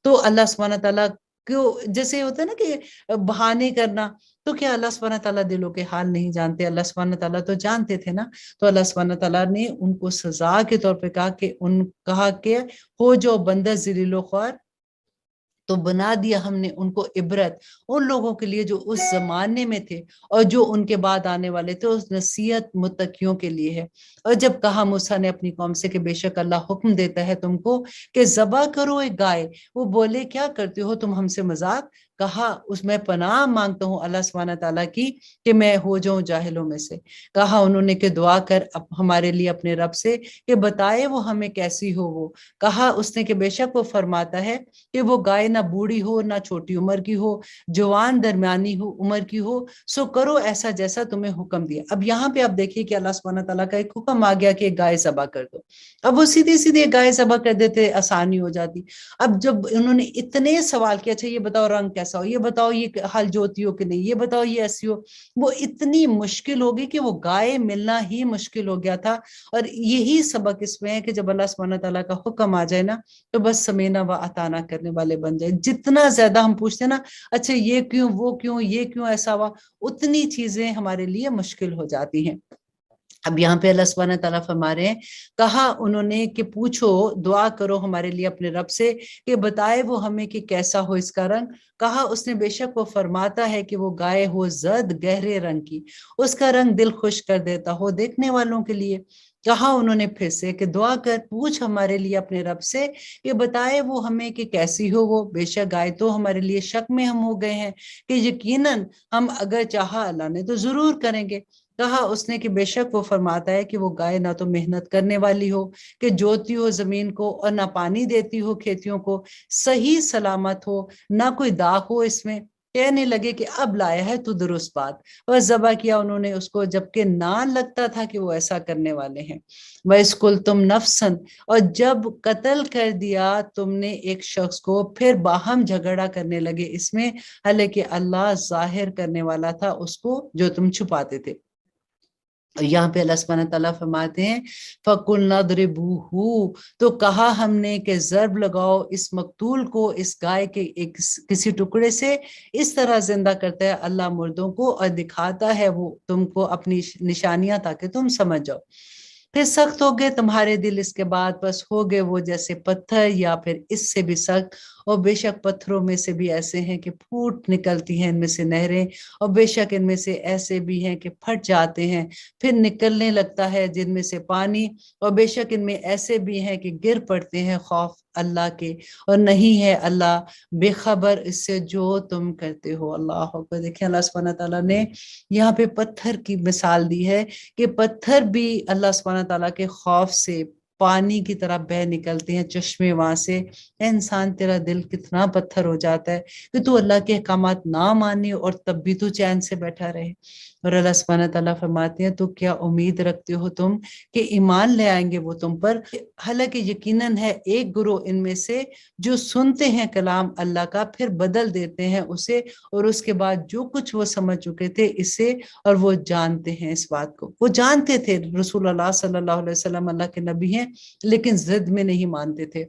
تو اللہ सुब्हान तआला क्यों, जैसे होता है ना कि बहाने करना, तो क्या अल्लाह सुब्हान तआला दिलों के हाल नहीं जानते? अल्लाह सुब्हान तआला तो जानते थे ना। तो अल्लाह सुब्हान तआला ने उनको सजा के तौर पे कहा कि हो जो बंदा ज़लीलो ख्वार, तो बना दिया हमने उनको इबरत उन लोगों के लिए जो उस जमाने में थे और जो उनके बाद आने वाले थे, उस नसीहत मुत्तकियों के लिए है। और जब कहा मूसा ने अपनी कौम से कि बेशक अल्लाह हुक्म देता है तुमको कि ज़बा करो एक गाय, वो बोले क्या करते हो तुम हमसे मजाक? कहा उसमें पनाह मांगता हूँ अल्लाह सुब्हान तआला की कि मैं हो जाऊं जाहिलों में से। कहा उन्होंने कि दुआ कर हमारे लिए अपने रब से कि बताए वो हमें कैसी हो वो। कहा उसने कि बेशक वो फरमाता है कि वो गाय ना बूढ़ी हो ना छोटी उम्र की हो, जवान दरमियानी हो उम्र की हो, सो करो ऐसा जैसा तुम्हें हुक्म दिया। अब यहाँ पे आप देखिए कि अल्लाह सुब्हान तआला का एक हुक्म आ गया कि गाय ज़बा कर दो। अब वो सीधे सीधे गाय ज़बा कर देते, आसानी हो जाती। अब जब उन्होंने इतने सवाल किए, अच्छा ये बताओ रंग कैसा हो, ये बताओ ये हल जोती हो कि नहीं, ये बताओ ये ऐसी हो, वो इतनी मुश्किल हो गई कि वो गाय मिलना ही मुश्किल हो गया था। और यही सबक इसमें है कि जब अल्लाह सुब्हान तआला का हुक्म आ जाए ना, तो बस समेना व अताना करने वाले बन जाए। जितना ज्यादा हम पूछते हैं ना, अच्छा ये क्यों, वो क्यों, ये क्यों ऐसा हुआ, उतनी चीजें हमारे लिए मुश्किल हो जाती हैं। अब यहाँ पे अल्लाह सुब्हान तआला फरमा रहे हैं, कहा उन्होंने कि पूछो, दुआ करो हमारे लिए अपने रब से कि बताए वो हमें कि कैसा हो इसका रंग। कहा उसने बेशक वो फरमाता है कि वो गाय हो जद गहरे रंग की, उसका रंग दिल खुश कर देता हो देखने वालों के लिए। कहा उन्होंने फिर से कि दुआ कर पूछ हमारे लिए अपने रब से कि बताए वो हमें कि कैसी हो वो। बेशक गाय तो हमारे लिए शक में हम हो गए हैं कि यकीनन हम अगर चाहा अल्लाह ने तो जरूर करेंगे। कहा उसने कि बेशक वो फरमाता है कि वो गाय ना तो मेहनत करने वाली हो कि जोती हो जमीन को, और ना पानी देती हो खेतियों को, सही सलामत हो, ना कोई दाग हो इसमें। कहने लगे कि अब लाया है तू दुरुस्त बात। वह जबा किया उन्होंने उसको, जबकि ना लगता था कि वो ऐसा करने वाले हैं। वह स्कुल तुम नफसन, और जब कत्ल कर दिया तुमने एक शख्स को, फिर बाहम झगड़ा करने लगे इसमें, हालांकि अल्लाह जाहिर करने वाला था उसको जो तुम छुपाते थे। यहाँ पे अल्लाह सुब्हान तआला फरमाते हैं, फकुल नदरिबूहू, तो कहा हमने कि जर्ब लगाओ इस मकतूल को, इस गाय के एक किसी टुकड़े से। इस तरह जिंदा करता है अल्लाह मुर्दों को और दिखाता है वो तुमको अपनी निशानियां ताकि तुम समझ जाओ। फिर सख्त हो गए तुम्हारे दिल इसके बाद, बस हो गए वो जैसे पत्थर या फिर इससे भी सख्त। और बेशक पत्थरों में से भी ऐसे हैं कि फूट निकलती हैं इनमें से नहरें, और बेशक इनमें से ऐसे भी हैं कि फट जाते हैं फिर निकलने लगता है जिनमें से पानी। और बेशक इनमें ऐसे भी हैं कि गिर पड़ते हैं खौफ अल्लाह के, और नहीं है अल्लाह बेखबर इससे जो तुम करते हो। अल्लाह अकबर। देखिए अल्लाह सुब्हान तआला ने यहाँ पे पत्थर की मिसाल दी है कि पत्थर भी अल्लाह सुब्हान तआला के खौफ से पानी की तरह बह निकलते हैं, चश्मे वहां से। इंसान तेरा दिल कितना पत्थर हो जाता है कि तू अल्लाह के अहकामात ना माने और तब भी तू चैन से बैठा रहे। और अल्लाह सुब्हान तआला फरमाते हैं, तो क्या उम्मीद रखते हो तुम कि ईमान ले आएंगे वो तुम पर? हालांकि यकीनन है एक गुरु इनमें से जो सुनते हैं कलाम अल्लाह का, फिर बदल देते हैं उसे, और उसके बाद जो कुछ वो समझ चुके थे इससे, और वो जानते हैं इस बात को। वो जानते थे रसूल अल्लाह सल्लल्लाहु अलैहि वसल्लम अल्लाह के नबी हैं, लेकिन जिद में नहीं मानते थे।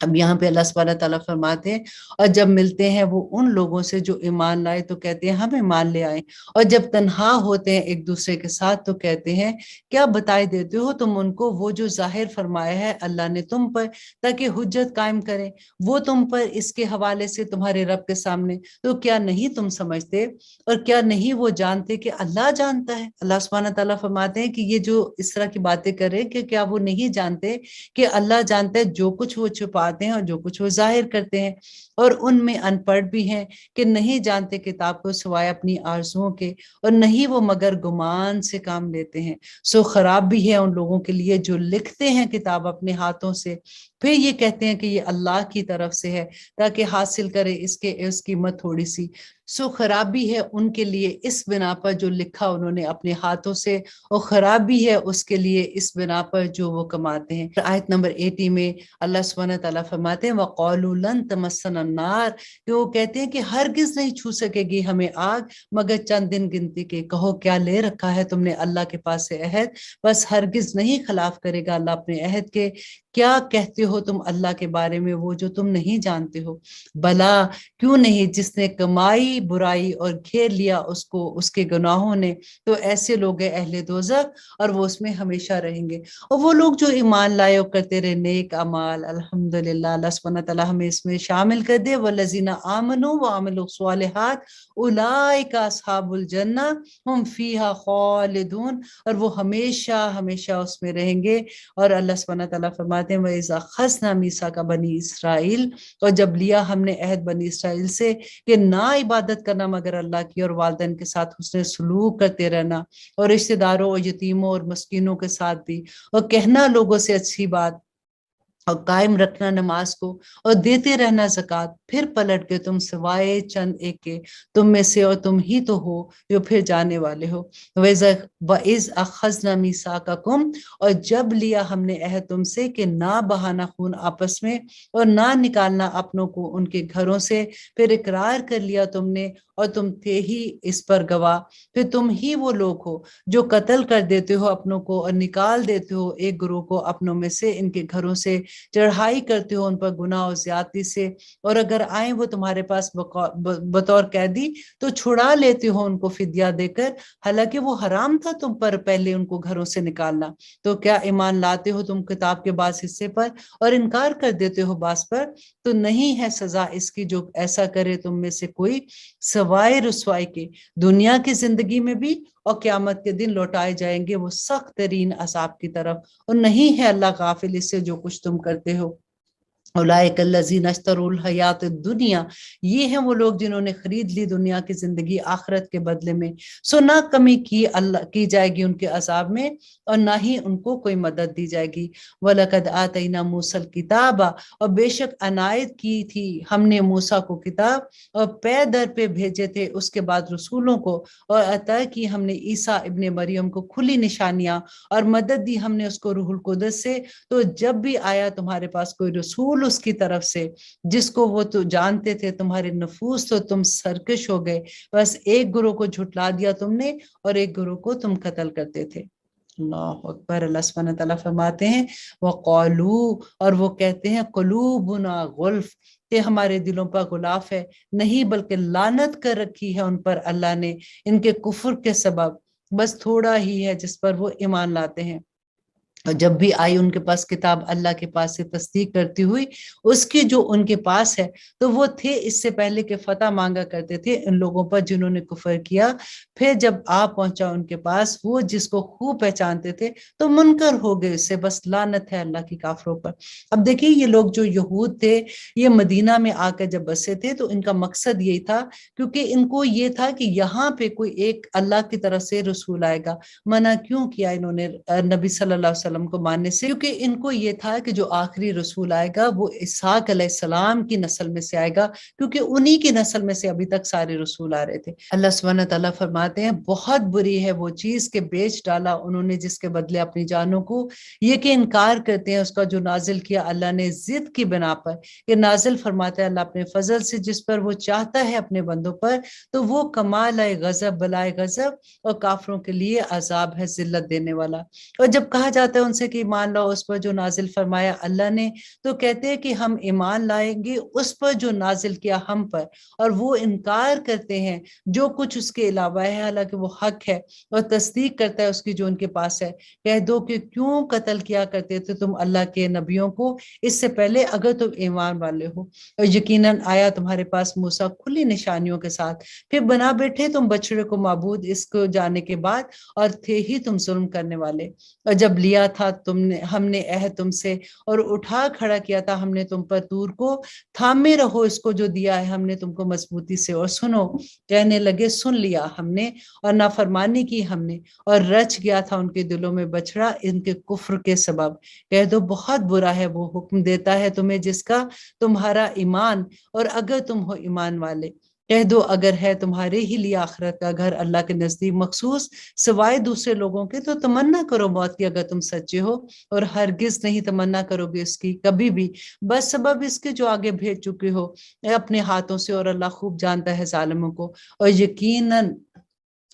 अब यहाँ पे अल्लाह सुब्हान तआला फरमाते हैं, और जब मिलते हैं वो उन लोगों से जो ईमान लाए तो कहते हैं हम ईमान ले आए, और जब तन्हा होते हैं एक दूसरे के साथ तो कहते हैं क्या बताए देते हो तुम उनको वो जो जाहिर फरमाया है अल्लाह ने तुम पर, ताकि हुज्जत कायम करें वो तुम पर इसके हवाले से तुम्हारे रब के सामने। तो क्या नहीं तुम समझते, और क्या नहीं वो जानते कि अल्लाह जानता है? अल्लाह सुब्हान तआला फरमाते हैं कि ये जो इस तरह की बातें कर रहे हैं कि क्या वो नहीं जानते कि अल्लाह जानता है जो कुछ वो छुपाते हैं और जो कुछ वो जाहिर करते हैं। और उनमें अनपढ़ भी हैं कि नहीं जानते किताब को सिवाय अपनी आरजुओं के, और नहीं वो मगर गुमान से काम लेते हैं। सो खराब भी है उन लोगों के लिए जो लिखते हैं किताब अपने हाथों से, फिर ये कहते हैं कि ये अल्लाह की तरफ से है ताकि हासिल करे इसके इस कीमत थोड़ी सी। सो खराबी है उनके लिए इस बिना पर जो लिखा उन्होंने अपने हाथों से, और खराबी है उसके लिए इस बिना पर जो वो कमाते हैं। आयत नंबर 80 में अल्लाह सुब्हान तआला फरमाते हैं, वक़ालू लन तमस्सना नार, कि वो कहते हैं कि हरगिज नहीं छू सकेगी हमें आग मगर चंद दिन गिनती के। कहो क्या ले रखा है तुमने अल्लाह के पास से अहद, बस हरगिज नहीं खिलाफ करेगा अल्लाह अपने अहद के। क्या कहते ہو تم اللہ کے بارے میں وہ جو تم نہیں جانتے ہو؟ بلا کیوں نہیں، جس نے کمائی برائی اور گھیر لیا اس کو اس کے گناہوں نے، تو ایسے لوگ ہیں اہل دوزخ اور وہ اس میں ہمیشہ رہیں گے۔ اور وہ لوگ جو ایمان لائے اور کرتے رہے نیک اعمال، الحمدللہ اللہ سبحانہ تعالیٰ ہمیں اس میں شامل کر دے۔ والذین آمنوا وعملوا الصالحات اولئک اصحاب الجنہ ہم فیہا خالدون، اور وہ ہمیشہ ہمیشہ اس میں رہیں گے۔ اور اللہ سبحانہ تعالیٰ فرماتے ہیں وَإِذَا أَخَذْنَا مِيثَاقَ بَنِي اسرائیل، اور جب لیا ہم نے عہد بنی اسرائیل سے کہ نہ عبادت کرنا مگر اللہ کی، اور والدین کے ساتھ حسن سلوک کرتے رہنا، اور رشتہ داروں اور یتیموں اور مسکینوں کے ساتھ بھی، اور کہنا لوگوں سے اچھی بات، اور قائم رکھنا نماز کو، اور دیتے رہنا زکوٰۃ، پھر پلٹ کے تم سوائے چند ایک کے تم میں سے اور تم ہی تو ہو جو پھر جانے والے ہو۔ وَإِذْ أَخَذْنَا مِيثَاقَكُمْ، اور جب لیا ہم نے عہد تم سے کہ نہ بہانا خون آپس میں، اور نہ نکالنا اپنوں کو ان کے گھروں سے، پھر اقرار کر لیا تم نے اور تم تھے ہی اس پر گواہ، پھر تم ہی وہ لوگ ہو جو قتل کر دیتے ہو اپنوں کو اور نکال دیتے ہو ایک گروہ کو اپنوں میں سے ان کے گھروں سے، چڑھائی کرتے ہو ان پر گناہ و زیادتی سے، اور اگر آئیں وہ تمہارے پاس بطور قیدی تو چھڑا لیتے ہو ان کو فدیہ دے کر، حالانکہ وہ حرام تھا تم پر پہلے ان کو گھروں سے نکالنا۔ تو کیا ایمان لاتے ہو تم کتاب کے بعض حصے پر اور انکار کر دیتے ہو بعض پر؟ تو نہیں ہے سزا اس کی جو ایسا کرے تم میں سے کوئی، سوائے رسوائی کے دنیا کی زندگی میں بھی، اور قیامت کے دن لوٹائے جائیں گے وہ سخت ترین عذاب کی طرف، اور نہیں ہے اللہ غافل اس سے جو کچھ تم کرتے ہو۔ اولئک الذین اشتروا الحیات الدنیا، یہ ہیں وہ لوگ جنہوں نے خرید لی دنیا کی زندگی آخرت کے بدلے میں، سو نہ کمی کی جائے گی ان کے عذاب میں، اور نہ ہی ان کو کوئی مدد دی جائے گی۔ وَلَقَدْ آتَيْنَا مُوسَى الْكِتَابَ، اور بے شک عنایت کی تھی ہم نے موسیٰ کو کتاب، اور پے در پہ بھیجے تھے اس کے بعد رسولوں کو، اور عطا کی ہم نے عیسیٰ ابن مریم کو کھلی نشانیاں، اور مدد دی ہم نے اس کو روح القدس سے۔ تو جب بھی آیا تمہارے پاس کوئی رسول اس کی طرف سے جس کو وہ تو جانتے تھے تمہارے نفوس، تو تم سرکش ہو گئے، بس ایک گروہ کو جھٹلا دیا تم نے اور ایک گروہ کو تم قتل کرتے تھے۔ اللہ اکبر۔ اللہ سبحانہ تعالیٰ فرماتے ہیں وَقَالُوا، اور وہ کہتے ہیں قُلُوبُنَا غُلْف، کہ ہمارے دلوں پر غلاف ہے، نہیں بلکہ لعنت کر رکھی ہے ان پر اللہ نے ان کے کفر کے سبب، بس تھوڑا ہی ہے جس پر وہ ایمان لاتے ہیں۔ اور جب بھی آئی ان کے پاس کتاب اللہ کے پاس سے تصدیق کرتی ہوئی اس کی جو ان کے پاس ہے، تو وہ تھے اس سے پہلے کہ فتح مانگا کرتے تھے ان لوگوں پر جنہوں نے کفر کیا، پھر جب آ پہنچا ان کے پاس وہ جس کو خوب پہچانتے تھے تو منکر ہو گئے اس سے، بس لعنت ہے اللہ کی کافروں پر۔ اب دیکھیے یہ لوگ جو یہود تھے، یہ مدینہ میں آ کر جب بسے تھے تو ان کا مقصد یہی تھا، کیونکہ ان کو یہ تھا کہ یہاں پہ کوئی ایک اللہ کی طرف سے رسول آئے گا۔ منع کیوں کیا انہوں نے نبی صلی اللہ علیہ وسلم کو ماننے سے؟ کیونکہ ان کو یہ تھا کہ جو آخری رسول آئے گا وہ اسحاق علیہ السلام کی نسل میں سے آئے گا، کیونکہ انہی کی نسل میں سے ابھی تک سارے رسول آ رہے تھے۔ اللہ سبحانہ تعالیٰ فرماتے ہیں بہت بری ہے وہ چیز کہ بیچ ڈالا انہوں نے جس کے بدلے اپنی جانوں کو، یہ کہ انکار کرتے ہیں اس کا جو نازل کیا اللہ نے ضد کی بنا پر، کہ نازل فرماتا ہے اللہ اپنے فضل سے جس پر وہ چاہتا ہے اپنے بندوں پر، تو وہ کمال ہے غضب بلائے غضب، اور کافروں کے لیے عذاب ہے ذلت دینے والا۔ اور جب کہا جاتا ہے ان سے کہ ایمان لاؤ اس پر جو نازل فرمایا اللہ نے، تو کہتے ہیں کہ ہم ایمان لائیں گے اس پر جو نازل کیا ہم پر، اور وہ انکار کرتے ہیں جو کچھ اس کے علاوہ ہے حالانکہ وہ حق ہے، اور تصدیق کرتا ہے اس کی جو ان کے پاس ہے۔ کہہ دو کہ کیوں قتل کیا کرتے تھے تم اللہ کے نبیوں کو اس سے پہلے اگر تم ایمان والے ہو، اور یقیناً آیا تمہارے پاس موسیٰ کھلی نشانیوں کے ساتھ، پھر بنا بیٹھے تم بچڑے کو معبود اس کو جانے کے بعد، اور تھے ہی تم ظلم کرنے والے۔ اور جب لیا تھا ہم نے عہد تم سے اور اٹھا کھڑا کیا تھا ہم نے تم پر طور کو، تھامے رہو اس کو جو دیا ہے ہم نے تم کو مضبوطی سے، اور سنو، کہنے لگے سن لیا ہم نے اور نافرمانی کی ہم نے، اور رچ گیا تھا ان کے دلوں میں بچڑا ان کے کفر کے سبب۔ کہہ دو بہت برا ہے وہ حکم دیتا ہے تمہیں جس کا تمہارا ایمان، اور اگر تم ہو ایمان والے، کہہ دو اگر ہے تمہارے ہی لیے آخرت کا گھر اللہ کے نزدیک مخصوص سوائے دوسرے لوگوں کے، تو تمنا کرو موت کی اگر تم سچے ہو، اور ہرگز نہیں تمنا کرو گے اس کی کبھی بھی، بس سبب اس کے جو آگے بھیج چکے ہو اپنے ہاتھوں سے، اور اللہ خوب جانتا ہے ظالموں کو۔ اور یقیناً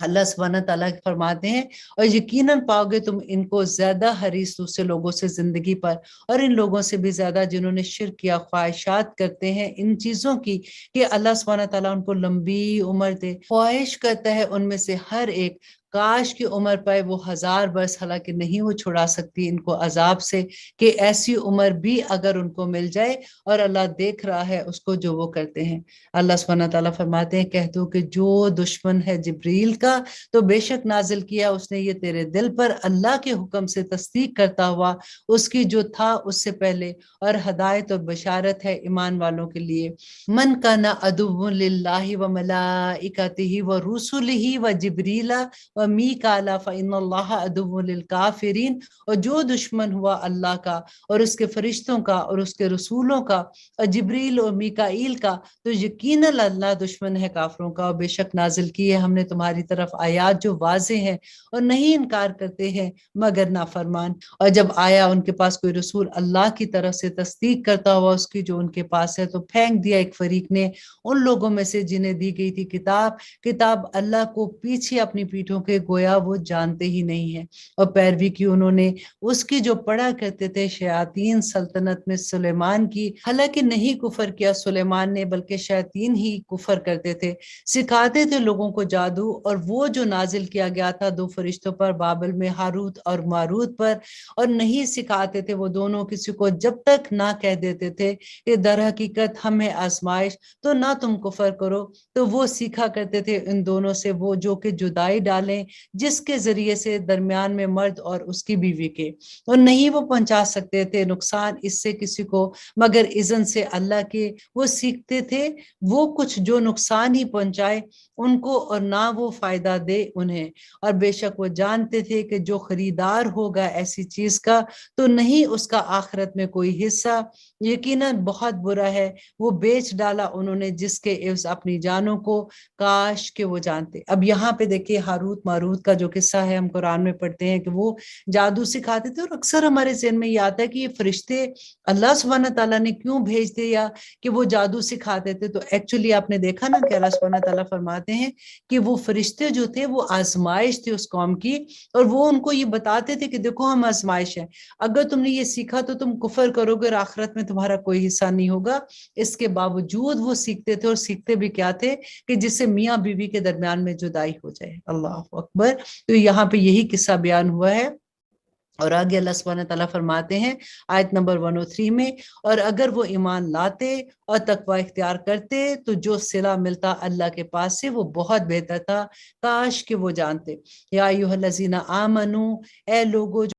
अल्लाह सुब्हानहू तआला फरमाते हैं और यकीनन पाओगे तुम इनको ज्यादा हरीस दूसरे लोगों से जिंदगी पर, और इन लोगों से भी ज्यादा जिन्होंने शिर्क किया, ख्वाहिशात करते हैं इन चीजों की कि अल्लाह सुब्हानहू तआला उनको लंबी उम्र दे। ख्वाहिश करता है उनमें से हर एक काश की उम्र पाए वो 1000 वर्ष, हालांकि नहीं वो छुड़ा सकती इनको अजाब से, कि ऐसी उम्र भी अगर उनको मिल जाए, और अल्लाह देख रहा है उसको जो वो करते हैं। अल्लाह सुब्हानहू तआला फरमाते हैं कह दो कि जो दुश्मन है जिब्रील का, तो बेशक नाजिल किया उसने ये तेरे दिल पर अल्लाह के हुक्म से तस्दीक करता हुआ उसकी जो था उससे पहले, और हदायत और बशारत है ईमान वालों के लिए। मन काना अदुव्वुन लिल्लाहि व मलाइकतिही व रुसुलिही व जिब्रीला व मीकाला फ़इन्नल्लाहा अदुव्वुन लिल काफिरीन। और जो दुश्मन हुआ अल्लाह का और उसके फरिश्तों का और उसके रसूलों का और जिब्रील और मीकाईल का, तो यकीनन अल्लाह दुश्मन है काफरों का। और बेशक नाजिल की है हमने तुम्हारी तरफ आयात जो वाज़े हैं, और नहीं इनकार करते हैं मगर नाफरमान। और जब आया उनके पास कोई रसूल अल्लाह की तरफ से तस्दीक करता हुआ उसकी जो उनके पास है, तो फेंक दिया एक फरीक ने उन लोगों में से जिन्हें दी गई थी किताब अल्लाह को पीछे अपनी पीठों के, गोया वो जानते ही नहीं है। और पैरवी की उन्होंने उसकी जो पढ़ा करते थे शयातीन सल्तनत में सुलेमान की, हालांकि नहीं कुफर किया सुलेमान ने, बल्कि शयातीन ही कुफर करते थे, सिखाते थे लोगों को जादू। और वो जो नाजिल किया गया था 2 फरिश्तों पर बाबल में, हारूत और मारूत पर, और नहीं सिखाते थे वो दोनों किसी को जब तक ना कह देते थे कि दर हकीकत हम है आजमाइश, तो ना तुम कुफर करो। तो वो सीखा करते थे इन दोनों से वो जो कि जुदाई डालें जिसके जरिए से दरमियान में मर्द और उसकी बीवी के, और नहीं वो पहुंचा सकते थे नुकसान इससे किसी को मगर इज़्न से अल्लाह के। वो सीखते थे वो कुछ जो नुकसान ही पहुंचाए उनको और ना वो फायदा दे उन्हें। और बेशक वो जानते थे कि जो खरीदार होगा ऐसी चीज का, तो नहीं उसका आखिरत में कोई हिस्सा, यकीनन बहुत बुरा है वो बेच डाला उन्होंने जिसके एवज अपनी जानों को, काश के वो जानते। अब यहाँ पे देखिए हारूत मारूत का जो किस्सा है हम कुरान में पढ़ते हैं कि वो जादू सिखाते थे, और अक्सर हमारे ज़हन में ये आता है कि ये फरिश्ते अल्लाह सुब्हानहू तआला ने क्यों भेज दिए या कि वो जादू सिखाते थे। तो एक्चुअली आपने देखा ना कि अल्लाह सुब्हानहू तआला फरमाते हैं कि वो फरिश्ते जो थे वो आजमाइश थे उस कौम की, और वो उनको ये बताते थे कि देखो हम आजमाइश है, अगर तुमने ये सीखा तो तुम कुफर करोगे और आखिरत में तुम्हारा कोई हिस्सा नहीं होगा। इसके बावजूद वो सीखते थे, और सीखते भी क्या थे कि जिससे मियाँ बीवी के दरमियान में जुदाई हो जाए। अल्लाह अकबर। तो यहाँ पे यही किस्सा बयान हुआ है। और आगे अल्लाह सुब्हानहू तआला फरमाते हैं आयत नंबर 103 में, और अगर वो ईमान लाते और तकवा इख्तियार करते तो जो सिला मिलता अल्लाह के पास से वो बहुत बेहतर था, काश कि वो जानते। या अय्युहल्लज़ीना आमनू, ए लोगो